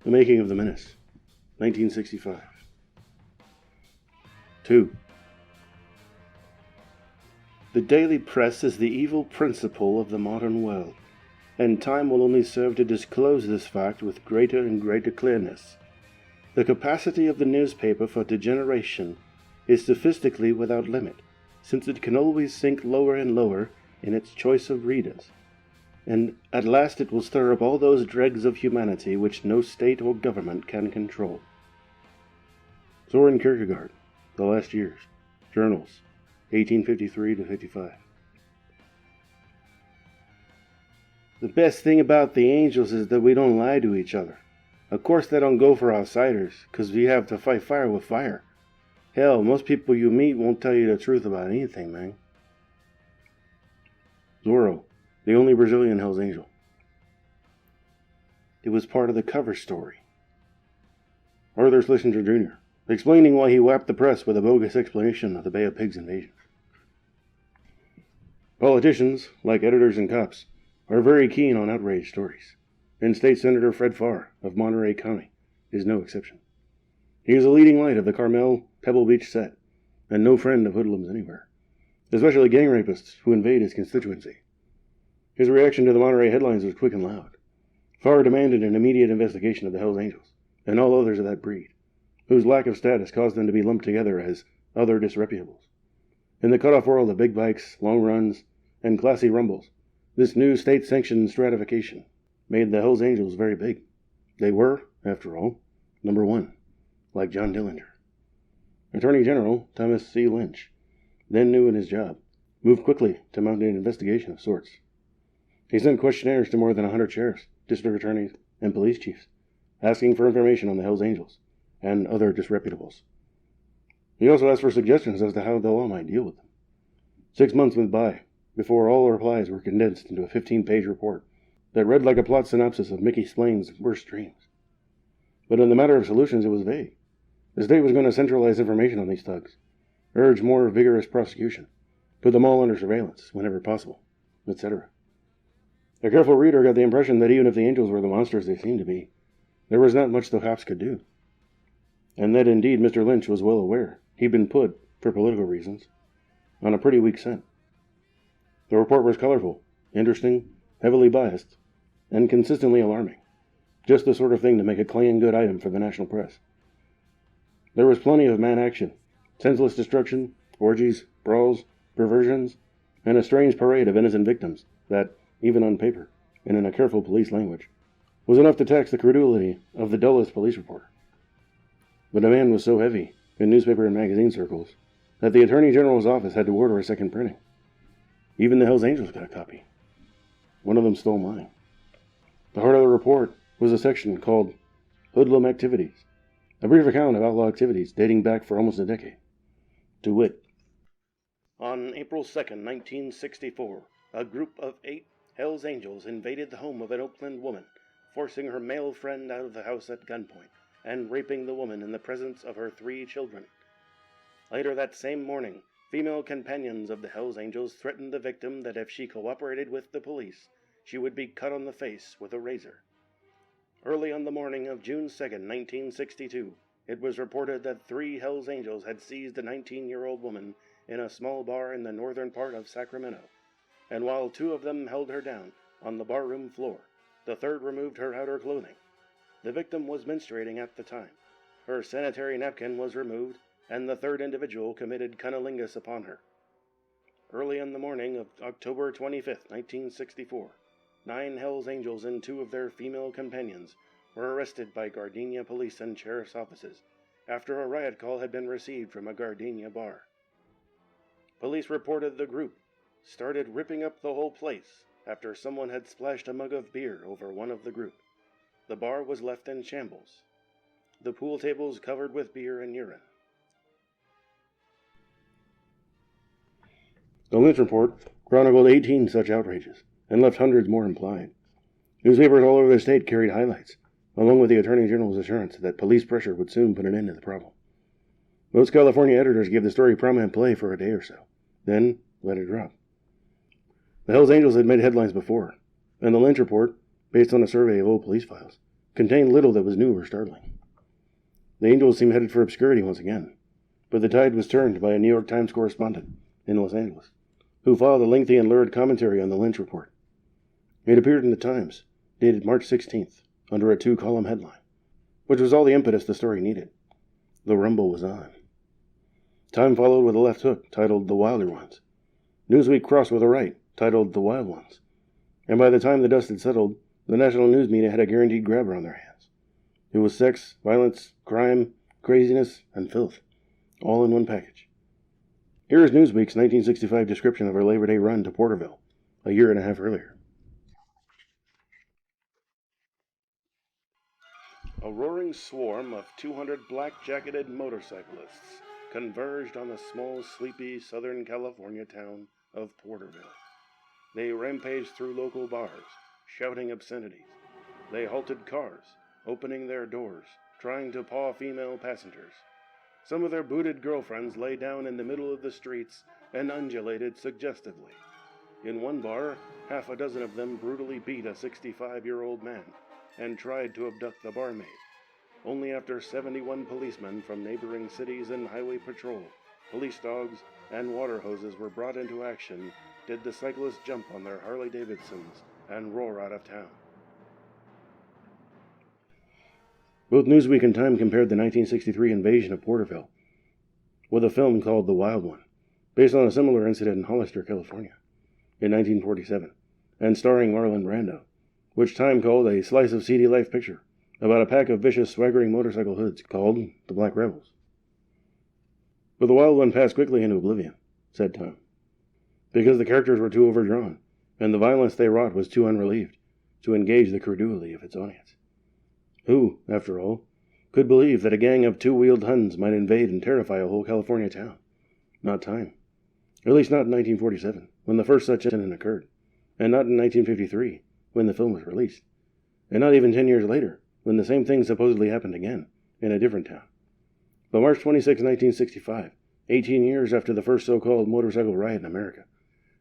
The Making of the Menace, 1965. 2. The daily press is the evil principle of the modern world, and time will only serve to disclose this fact with greater and greater clearness. The capacity of the newspaper for degeneration is sophistically without limit, since it can always sink lower and lower in its choice of readers, and at last it will stir up all those dregs of humanity which no state or government can control. Soren Kierkegaard, The Last Years, Journals, 1853 to 55. The best thing about the angels is that we don't lie to each other. Of course they don't go for outsiders, 'cause we have to fight fire with fire. Hell, most people you meet won't tell you the truth about anything, man. Zorro, the only Brazilian Hell's Angel. It was part of the cover story. Arthur Schlesinger Jr., explaining why he whapped the press with a bogus explanation of the Bay of Pigs invasion. Politicians, like editors and cops, are very keen on outrage stories, and State Senator Fred Farr of Monterey County is no exception. He is a leading light of the Carmel Pebble Beach set, and no friend of hoodlums anywhere, especially gang rapists who invade his constituency. His reaction to the Monterey headlines was quick and loud. Farr demanded an immediate investigation of the Hells Angels, and all others of that breed, whose lack of status caused them to be lumped together as other disreputables. In the cut-off world of big bikes, long runs, and classy rumbles, this new state-sanctioned stratification made the Hells Angels very big. They were, after all, number one, like John Dillinger. Attorney General Thomas C. Lynch, then new in his job, moved quickly to mount an investigation of sorts. He sent questionnaires to more than 100 sheriffs, district attorneys, and police chiefs, asking for information on the Hells Angels and other disreputables. He also asked for suggestions as to how the law might deal with them. 6 months went by before all replies were condensed into a 15-page report that read like a plot synopsis of Mickey Splain's worst dreams. But in the matter of solutions, it was vague. The state was going to centralize information on these thugs, urge more vigorous prosecution, put them all under surveillance whenever possible, etc. A careful reader got the impression that even if the angels were the monsters they seemed to be, there was not much the cops could do. And that indeed Mr. Lynch was well aware he'd been put, for political reasons, on a pretty weak scent. The report was colorful, interesting, heavily biased, and consistently alarming. Just the sort of thing to make a clanging good item for the national press. There was plenty of man action, senseless destruction, orgies, brawls, perversions, and a strange parade of innocent victims that, even on paper, and in a careful police language, was enough to tax the credulity of the dullest police reporter. The demand was so heavy, in newspaper and magazine circles, that the Attorney General's office had to order a second printing. Even the Hells Angels got a copy. One of them stole mine. The heart of the report was a section called Hoodlum Activities, a brief account of outlaw activities dating back for almost a decade. To wit, on April 2nd, 1964, a group of 8 Hells Angels invaded the home of an Oakland woman, forcing her male friend out of the house at gunpoint and raping the woman in the presence of her 3 children. Later that same morning, female companions of the Hells Angels threatened the victim that if she cooperated with the police, she would be cut on the face with a razor. Early on the morning of June 2nd, 1962, it was reported that 3 Hells Angels had seized a 19-year-old woman in a small bar in the northern part of Sacramento, and while 2 of them held her down on the barroom floor, the third removed her outer clothing. The victim was menstruating at the time. Her sanitary napkin was removed, and the third individual committed cunnilingus upon her. Early in the morning of October 25th, 1964, 9 Hells Angels and 2 of their female companions were arrested by Gardenia police and sheriff's offices after a riot call had been received from a Gardenia bar. Police reported the group started ripping up the whole place after someone had splashed a mug of beer over one of the group. The bar was left in shambles, the pool tables covered with beer and urine. The Lynch report chronicled 18 such outrages and left hundreds more implied. Newspapers all over the state carried highlights, along with the Attorney General's assurance that police pressure would soon put an end to the problem. Most California editors gave the story prominent play for a day or so, then let it drop. The Hells Angels had made headlines before, and the Lynch report, based on a survey of old police files, contained little that was new or startling. The Angels seemed headed for obscurity once again, but the tide was turned by a New York Times correspondent in Los Angeles, who filed a lengthy and lurid commentary on the Lynch report. It appeared in the Times, dated March 16th, under a 2-column headline, which was all the impetus the story needed. The rumble was on. Time followed with a left hook, titled The Wilder Ones. Newsweek crossed with a right, titled The Wild Ones. And by the time the dust had settled, the national news media had a guaranteed grabber on their hands. It was sex, violence, crime, craziness, and filth, all in one package. Here is Newsweek's 1965 description of our Labor Day run to Porterville, a year and a half earlier. A roaring swarm of 200 black-jacketed motorcyclists converged on the small, sleepy Southern California town of Porterville. They rampaged through local bars, shouting obscenities. They halted cars, opening their doors, trying to paw female passengers. Some of their booted girlfriends lay down in the middle of the streets and undulated suggestively. In one bar, half a dozen of them brutally beat a 65-year-old man and tried to abduct the barmaid. Only after 71 policemen from neighboring cities and highway patrol, police dogs, and water hoses were brought into action did the cyclists jump on their Harley-Davidsons and roar out of town. Both Newsweek and Time compared the 1963 invasion of Porterville with a film called The Wild One, based on a similar incident in Hollister, California, in 1947, and starring Marlon Brando, which Time called a slice of seedy life picture about a pack of vicious, swaggering motorcycle hoods called the Black Rebels. But The Wild One passed quickly into oblivion, said Time, because the characters were too overdrawn, and the violence they wrought was too unrelieved to engage the credulity of its audience. Who, after all, could believe that a gang of two-wheeled Huns might invade and terrify a whole California town? Not Time. At least not in 1947, when the first such incident occurred, and not in 1953, when the film was released, and not even 10 years later, when the same thing supposedly happened again, in a different town. But March 26, 1965, 18 years after the first so-called motorcycle riot in America,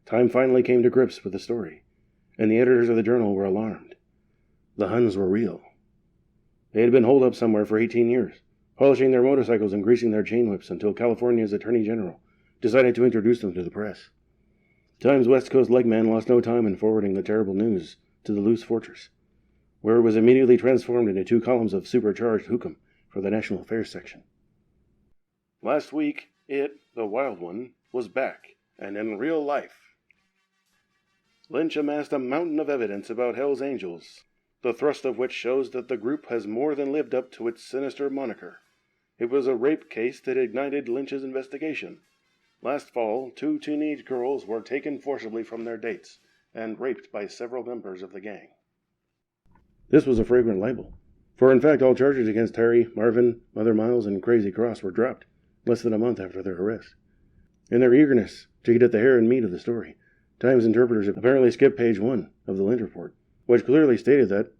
Time finally came to grips with the story, and the editors of the journal were alarmed. The Huns were real. They had been holed up somewhere for 18 years, polishing their motorcycles and greasing their chain whips until California's Attorney General decided to introduce them to the press. Time's West Coast legman lost no time in forwarding the terrible news to the loose fortress, where it was immediately transformed into 2 columns of supercharged hook'em for the National Affairs section. Last week, the Wild One, was back, and in real life. Lynch amassed a mountain of evidence about Hell's Angels, the thrust of which shows that the group has more than lived up to its sinister moniker. It was a rape case that ignited Lynch's investigation. Last fall, 2 teenage girls were taken forcibly from their dates and raped by several members of the gang. This was a fragrant libel, for in fact all charges against Terry, Marvin, Mother Miles, and Crazy Cross were dropped less than a month after their arrest. In their eagerness to get at the hair and meat of the story, Times interpreters apparently skipped page 1 of the Lynch report, which clearly stated that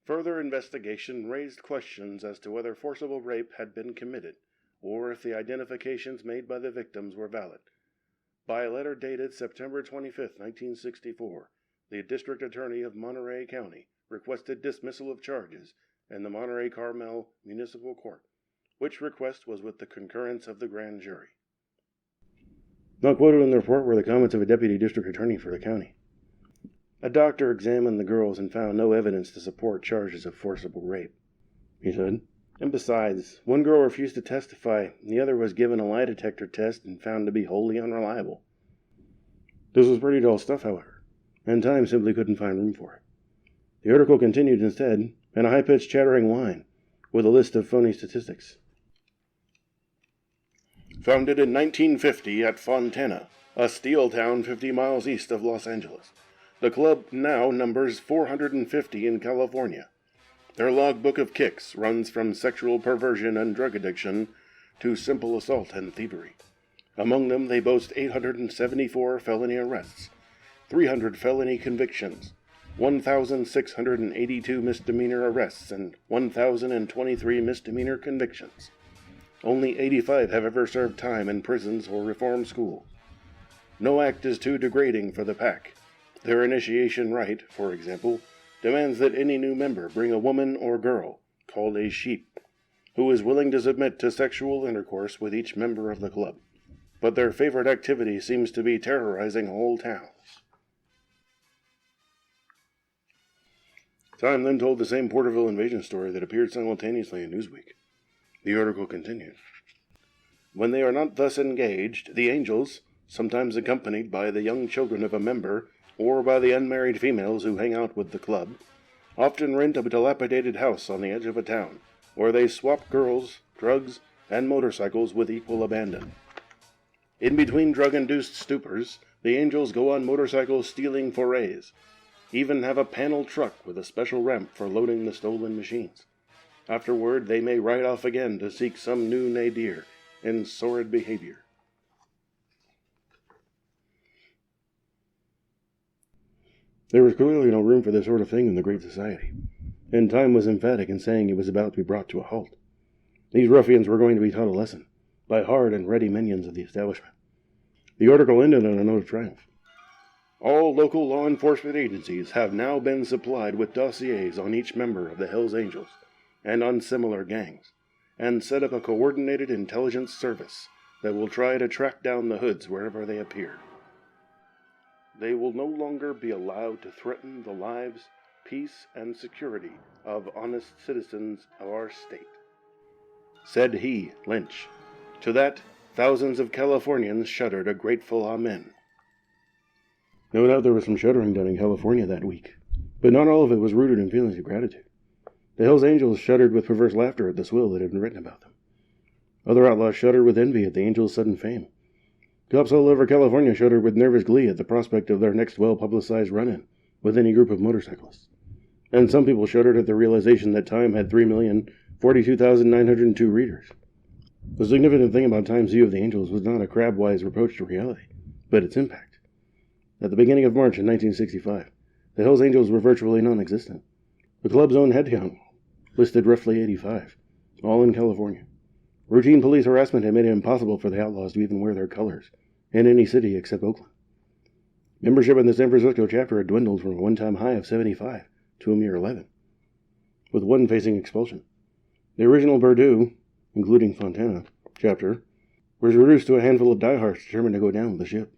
further investigation raised questions as to whether forcible rape had been committed, or if the identifications made by the victims were valid. By a letter dated September 25, 1964, the District Attorney of Monterey County requested dismissal of charges in the Monterey Carmel Municipal Court, which request was with the concurrence of the grand jury. Not quoted in the report were the comments of a deputy district attorney for the county. A doctor examined the girls and found no evidence to support charges of forcible rape, he said. And besides, one girl refused to testify, and the other was given a lie detector test and found to be wholly unreliable. This was pretty dull stuff, however, and Time simply couldn't find room for it. The article continued instead, in a high-pitched chattering whine, with a list of phony statistics. Founded in 1950 at Fontana, a steel town 50 miles east of Los Angeles, the club now numbers 450 in California. Their logbook of kicks runs from sexual perversion and drug addiction to simple assault and thievery. Among them, they boast 874 felony arrests, 300 felony convictions, 1,682 misdemeanor arrests, and 1,023 misdemeanor convictions. Only 85 have ever served time in prisons or reform schools. No act is too degrading for the pack. Their initiation rite, for example, demands that any new member bring a woman or girl, called a sheep, who is willing to submit to sexual intercourse with each member of the club. But their favorite activity seems to be terrorizing whole towns. Time then told the same Porterville invasion story that appeared simultaneously in Newsweek. The article continued. When they are not thus engaged, the angels, sometimes accompanied by the young children of a member or by the unmarried females who hang out with the club, often rent a dilapidated house on the edge of a town, where they swap girls, drugs, and motorcycles with equal abandon. In between drug-induced stupors, the angels go on motorcycle stealing forays, even have a panel truck with a special ramp for loading the stolen machines. Afterward, they may ride off again to seek some new nadir in sordid behavior. There was clearly no room for this sort of thing in the Great Society, and Time was emphatic in saying it was about to be brought to a halt. These ruffians were going to be taught a lesson by hard and ready minions of the establishment. The article ended on a note of triumph. All local law enforcement agencies have now been supplied with dossiers on each member of the Hells Angels and on similar gangs, and set up a coordinated intelligence service that will try to track down the hoods wherever they appear. They will no longer be allowed to threaten the lives, peace, and security of honest citizens of our state. Said he, Lynch. To that, thousands of Californians shuddered a grateful amen. No doubt there was some shuddering done in California that week, but not all of it was rooted in feelings of gratitude. The Hells Angels shuddered with perverse laughter at the swill that had been written about them. Other outlaws shuddered with envy at the Angels' sudden fame. Cops all over California shuddered with nervous glee at the prospect of their next well-publicized run-in with any group of motorcyclists. And some people shuddered at the realization that Time had 3,042,902 readers. The significant thing about Time's view of the Angels was not a crab-wise reproach to reality, but its impact. At the beginning of March in 1965, the Hells Angels were virtually non-existent. The club's own headcount listed roughly 85, all in California. Routine police harassment had made it impossible for the outlaws to even wear their colors in any city except Oakland. Membership in the San Francisco chapter had dwindled from a one-time high of 75 to a mere 11, with one facing expulsion. The original Purdue, including Fontana, chapter, was reduced to a handful of diehards determined to go down with the ship.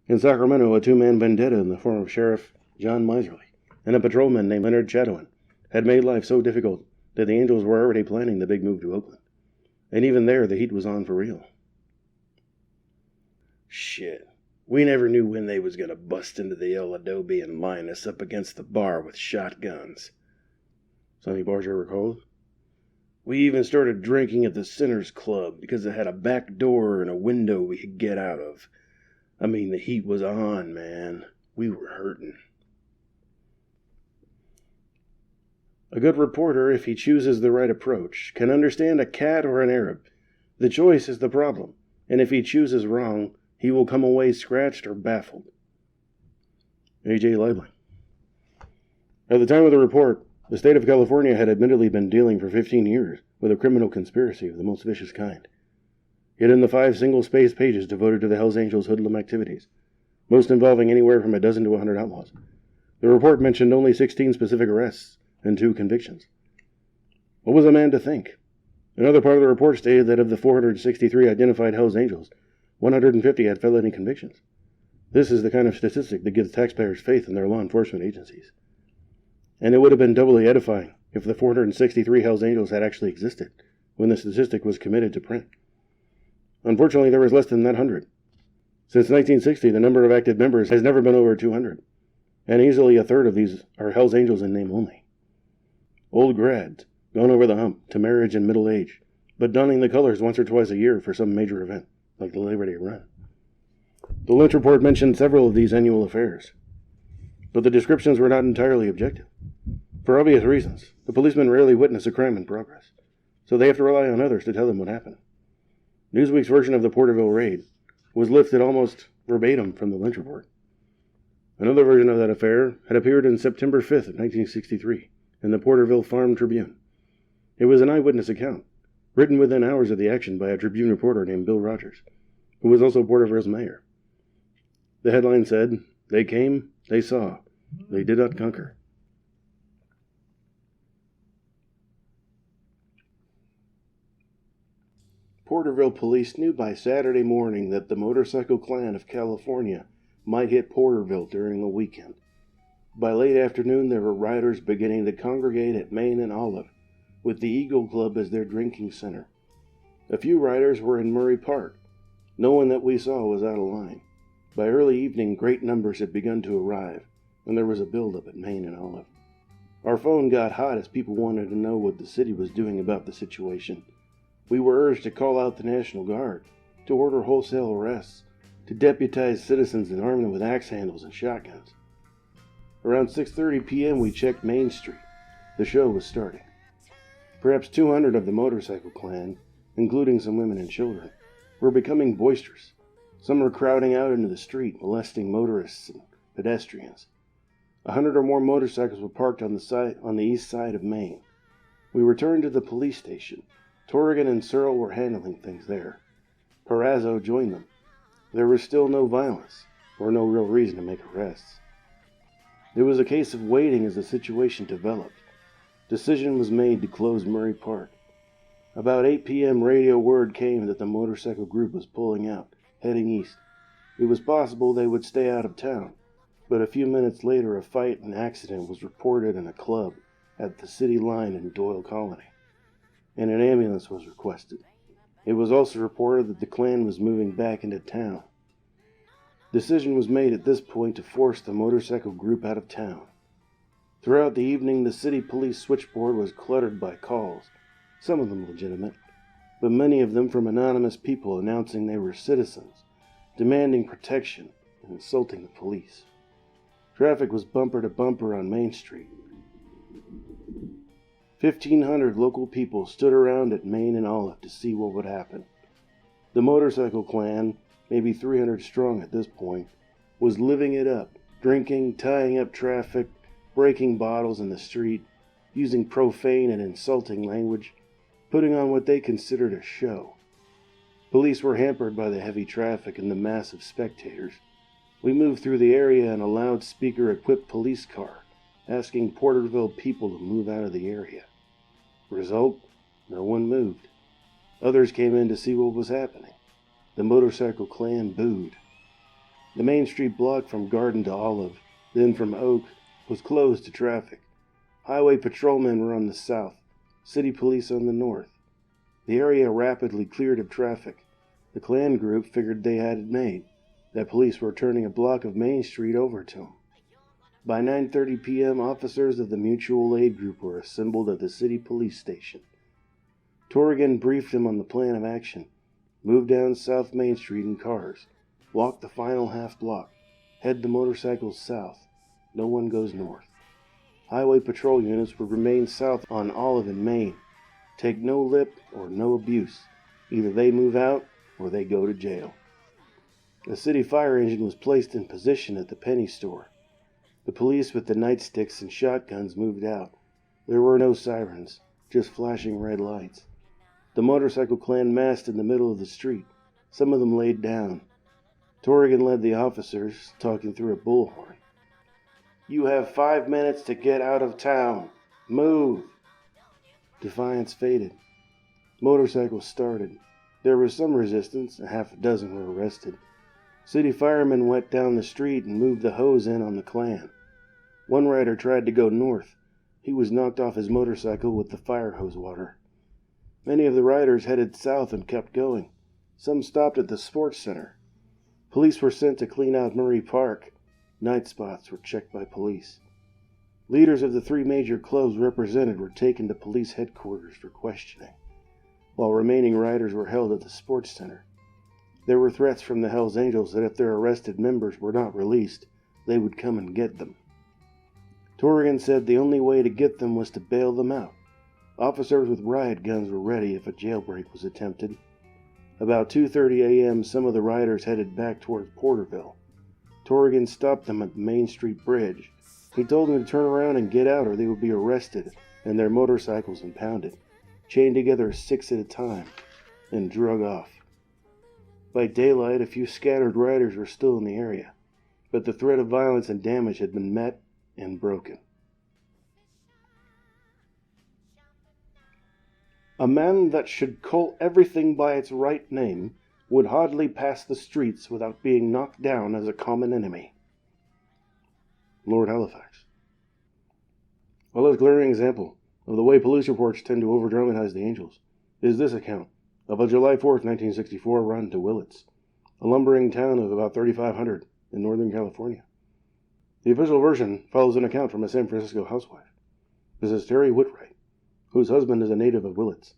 In Sacramento, a two-man vendetta in the form of Sheriff John Miserly and a patrolman named Leonard Chatouin had made life so difficult that the Angels were already planning the big move to Oakland. And even there, the heat was on for real. Shit. We never knew when they was gonna bust into the El Adobe and line us up against the bar with shotguns, Sonny Barger recalled. We even started drinking at the Sinners Club because it had a back door and a window we could get out of. I mean, the heat was on, man. We were hurting. A good reporter, if he chooses the right approach, can understand a cat or an Arab. The choice is the problem, and if he chooses wrong, he will come away scratched or baffled. A.J. Liebling. At the time of the report, the state of California had admittedly been dealing for 15 years with a criminal conspiracy of the most vicious kind. Yet in the 5 single-spaced pages devoted to the Hells Angels' hoodlum activities, most involving anywhere from a dozen to 100 outlaws, the report mentioned only 16 specific arrests and 2 convictions. What was a man to think? Another part of the report stated that of the 463 identified Hells Angels, 150 had felony convictions. This is the kind of statistic that gives taxpayers faith in their law enforcement agencies. And it would have been doubly edifying if the 463 Hells Angels had actually existed when the statistic was committed to print. Unfortunately, there was less than that 100. Since 1960, the number of active members has never been over 200, and easily a third of these are Hells Angels in name only. Old grads, gone over the hump to marriage and middle age, but donning the colors once or twice a year for some major event, like the Labor Day Run. The Lynch report mentioned several of these annual affairs, but the descriptions were not entirely objective. For obvious reasons, the policemen rarely witness a crime in progress, so they have to rely on others to tell them what happened. Newsweek's version of the Porterville raid was lifted almost verbatim from the Lynch report. Another version of that affair had appeared on September 5th of 1963 in the Porterville Farm Tribune. It was an eyewitness account, written within hours of the action by a Tribune reporter named Bill Rogers, who was also Porterville's mayor. The headline said, "They came, they saw, they did not conquer." Porterville police knew by Saturday morning that the motorcycle clan of California might hit Porterville during the weekend. By late afternoon, there were riders beginning to congregate at Main and Olive, with the Eagle Club as their drinking center. A few riders were in Murray Park. No one that we saw was out of line. By early evening, great numbers had begun to arrive, and there was a buildup at Main and Olive. Our phone got hot as people wanted to know what the city was doing about the situation. We were urged to call out the National Guard, to order wholesale arrests, to deputize citizens and arm them with axe handles and shotguns. Around 6:30 p.m. we checked Main Street. The show was starting. Perhaps 200 of the motorcycle clan, including some women and children, were becoming boisterous. Some were crowding out into the street, molesting motorists and pedestrians. 100 or more motorcycles were parked on the east side of Main. We returned to the police station. Torrigan and Searle were handling things there. Parazzo joined them. There was still no violence, or no real reason to make arrests. It was a case of waiting as the situation developed. Decision was made to close Murray Park. About 8 p.m. radio word came that the motorcycle group was pulling out, heading east. It was possible they would stay out of town, but a few minutes later a fight and accident was reported in a club at the city line in Doyle Colony, and an ambulance was requested. It was also reported that the clan was moving back into town. Decision was made at this point to force the motorcycle group out of town. Throughout the evening, the city police switchboard was cluttered by calls, some of them legitimate, but many of them from anonymous people announcing they were citizens, demanding protection, and insulting the police. Traffic was bumper to bumper on Main Street. 1,500 local people stood around at Main and Olive to see what would happen. The motorcycle clan, maybe 300 strong at this point, was living it up, drinking, tying up traffic, breaking bottles in the street, using profane and insulting language, putting on what they considered a show. Police were hampered by the heavy traffic and the mass of spectators. We moved through the area in a loudspeaker-equipped police car, asking Porterville people to move out of the area. Result, no one moved. Others came in to see what was happening. The motorcycle clan booed. The Main Street block from Garden to Olive, then from Oak, was closed to traffic. Highway patrolmen were on the south, city police on the north. The area rapidly cleared of traffic. The clan group figured they had it made, that police were turning a block of Main Street over to them. By 9:30 p.m., officers of the Mutual Aid Group were assembled at the city police station. Torrigan briefed them on the plan of action. Move down South Main Street in cars. Walk the final half block. Head the motorcycles south. No one goes north. Highway patrol units would remain south on Olive and Main. Take no lip or no abuse. Either they move out or they go to jail. The city fire engine was placed in position at the penny store. The police with the nightsticks and shotguns moved out. There were no sirens, just flashing red lights. The motorcycle clan massed in the middle of the street. Some of them laid down. Torrigan led the officers, talking through a bullhorn. "You have 5 minutes to get out of town. Move!" Defiance faded. Motorcycles started. There was some resistance. A half a dozen were arrested. City firemen went down the street and moved the hose in on the clan. One rider tried to go north. He was knocked off his motorcycle with the fire hose water. Many of the riders headed south and kept going. Some stopped at the sports center. Police were sent to clean out Murray Park. Night spots were checked by police. Leaders of the 3 major clubs represented were taken to police headquarters for questioning, while remaining riders were held at the sports center. There were threats from the Hells Angels that if their arrested members were not released, they would come and get them. Torrigan said the only way to get them was to bail them out. Officers with riot guns were ready if a jailbreak was attempted. About 2:30 a.m., some of the riders headed back towards Porterville. Torrigan stopped them at the Main Street Bridge. He told them to turn around and get out or they would be arrested and their motorcycles impounded, chained together 6 at a time, and drug off. By daylight, a few scattered riders were still in the area, but the threat of violence and damage had been met and broken. A man that should call everything by its right name would hardly pass the streets without being knocked down as a common enemy. Lord Halifax. Well, a glaring example of the way police reports tend to over-dramatize the Angels is this account of a July 4th, 1964 run to Willits, a lumbering town of about 3,500 in Northern California. The official version follows an account from a San Francisco housewife, Mrs. Terry Whitwright, whose husband is a native of Willits.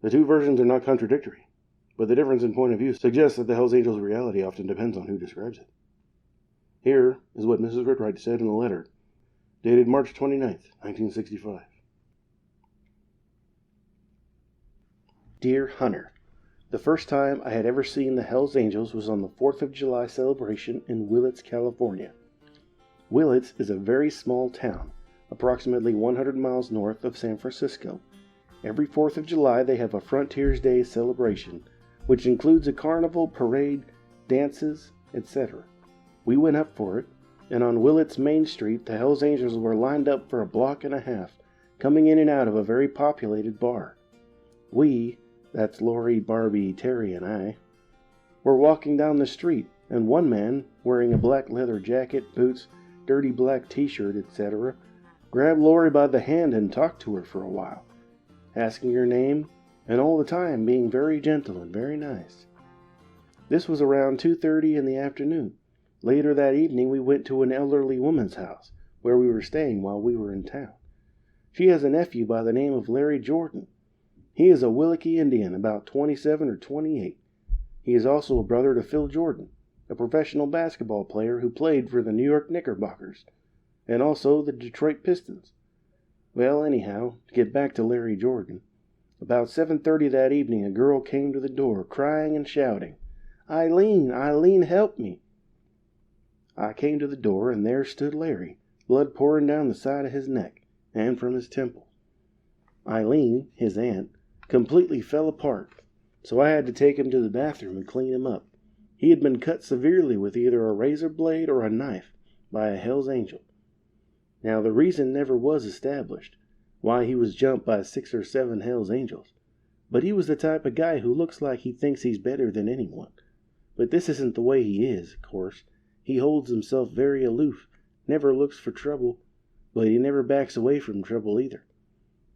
The two versions are not contradictory, but the difference in point of view suggests that the Hells Angels' reality often depends on who describes it. Here is what Mrs. Whitwright said in a letter dated March 29th, 1965. Dear Hunter, the first time I had ever seen the Hells Angels was on the 4th of July celebration in Willits, California. Willits is a very small town, approximately 100 miles north of San Francisco. Every 4th of July they have a Frontiers Day celebration, which includes a carnival, parade, dances, etc. We went up for it, and on Willits Main Street the Hells Angels were lined up for a block and a half, coming in and out of a very populated bar. We, that's Lori, Barbie, Terry, and I, were walking down the street, and one man, wearing a black leather jacket, boots, dirty black t-shirt, etc., grabbed Lori by the hand and talked to her for a while, asking her name, and all the time being very gentle and very nice. This was around 2:30 in the afternoon. Later that evening we went to an elderly woman's house, where we were staying while we were in town. She has a nephew by the name of Larry Jordan. He is a Wilkie Indian, about 27 or 28. He is also a brother to Phil Jordan, a professional basketball player who played for the New York Knickerbockers, and also the Detroit Pistons. Well, anyhow, to get back to Larry Jordan, about 7:30 that evening a girl came to the door, crying and shouting, "Eileen, Eileen, help me!" I came to the door, and there stood Larry, blood pouring down the side of his neck, and from his temple. Eileen, his aunt, completely fell apart, so I had to take him to the bathroom and clean him up. He had been cut severely with either a razor blade or a knife by a Hells Angel. Now, the reason never was established, why he was jumped by 6 or 7 Hells Angels, but he was the type of guy who looks like he thinks he's better than anyone. But this isn't the way he is, of course. He holds himself very aloof, never looks for trouble, but he never backs away from trouble either.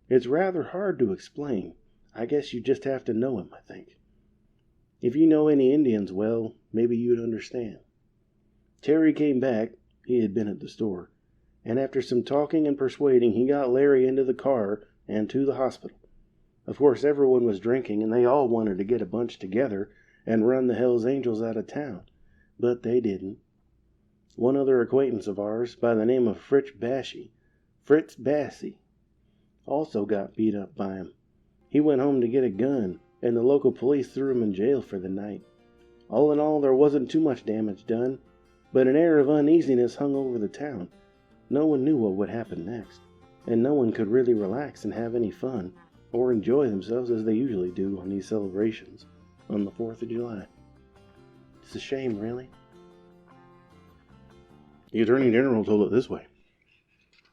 It's rather hard to explain. I guess you just have to know him, I think. If you know any Indians well, maybe you'd understand. Terry came back, he had been at the store, and after some talking and persuading, he got Larry into the car and to the hospital. Of course, everyone was drinking, and they all wanted to get a bunch together and run the Hells Angels out of town, but they didn't. One other acquaintance of ours, by the name of Fritz Bassie, also got beat up by him. He went home to get a gun, and the local police threw him in jail for the night. All in all, there wasn't too much damage done, but an air of uneasiness hung over the town. No one knew what would happen next, and no one could really relax and have any fun, or enjoy themselves as they usually do on these celebrations on the 4th of July. It's a shame, really. The Attorney General told it this way.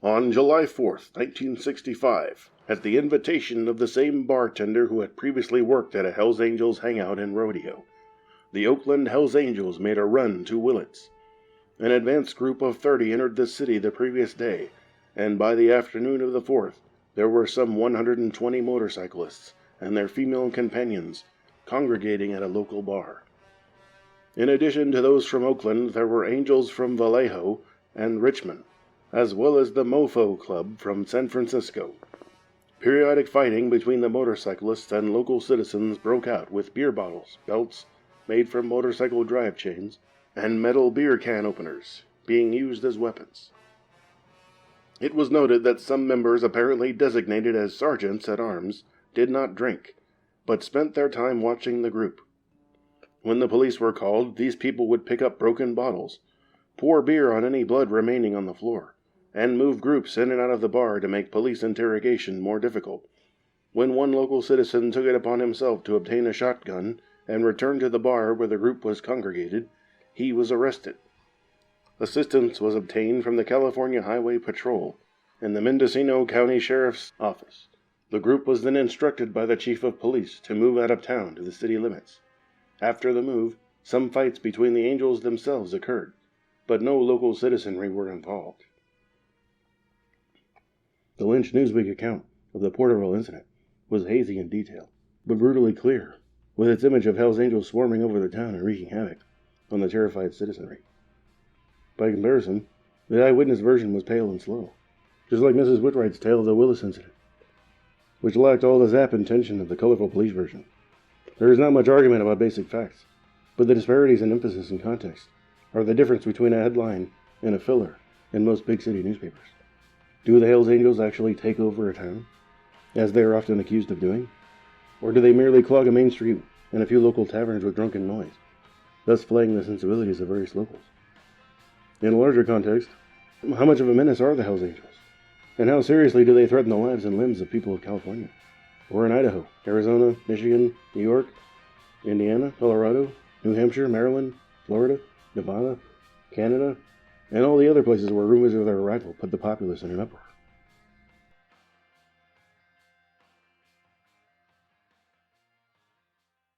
On July 4th, 1965, at the invitation of the same bartender who had previously worked at a Hells Angels hangout and rodeo, the Oakland Hells Angels made a run to Willits. An advance group of 30 entered the city the previous day, and by the afternoon of the 4th, there were some 120 motorcyclists and their female companions congregating at a local bar. In addition to those from Oakland, there were Angels from Vallejo and Richmond, as well as the Mofo Club from San Francisco. Periodic fighting between the motorcyclists and local citizens broke out with beer bottles, belts made from motorcycle drive chains, and metal beer can openers being used as weapons. It was noted that some members, apparently designated as sergeants at arms, did not drink, but spent their time watching the group. When the police were called, these people would pick up broken bottles, pour beer on any blood remaining on the floor, and move groups in and out of the bar to make police interrogation more difficult. When one local citizen took it upon himself to obtain a shotgun and return to the bar where the group was congregated, he was arrested. Assistance was obtained from the California Highway Patrol and the Mendocino County Sheriff's Office, The group was then instructed by the chief of police to move out of town to the city limits. After the move, some fights between the angels themselves occurred, but no local citizenry were involved. The Lynch Newsweek account of the Porterville incident was hazy in detail, but brutally clear, with its image of Hell's Angels swarming over the town and wreaking havoc on the terrified citizenry. By comparison, the eyewitness version was pale and slow, just like Mrs. Whitwright's tale of the Willits incident, which lacked all the zap and tension of the colorful police version. There is not much argument about basic facts, but the disparities in emphasis and context are the difference between a headline and a filler in most big city newspapers. Do the Hells Angels actually take over a town, as they are often accused of doing? Or do they merely clog a main street and a few local taverns with drunken noise, thus flaying the sensibilities of various locals? In a larger context, how much of a menace are the Hells Angels? And how seriously do they threaten the lives and limbs of people of California? Or in Idaho, Arizona, Michigan, New York, Indiana, Colorado, New Hampshire, Maryland, Florida, Nevada, Canada, and all the other places where rumors of their arrival put the populace in an uproar?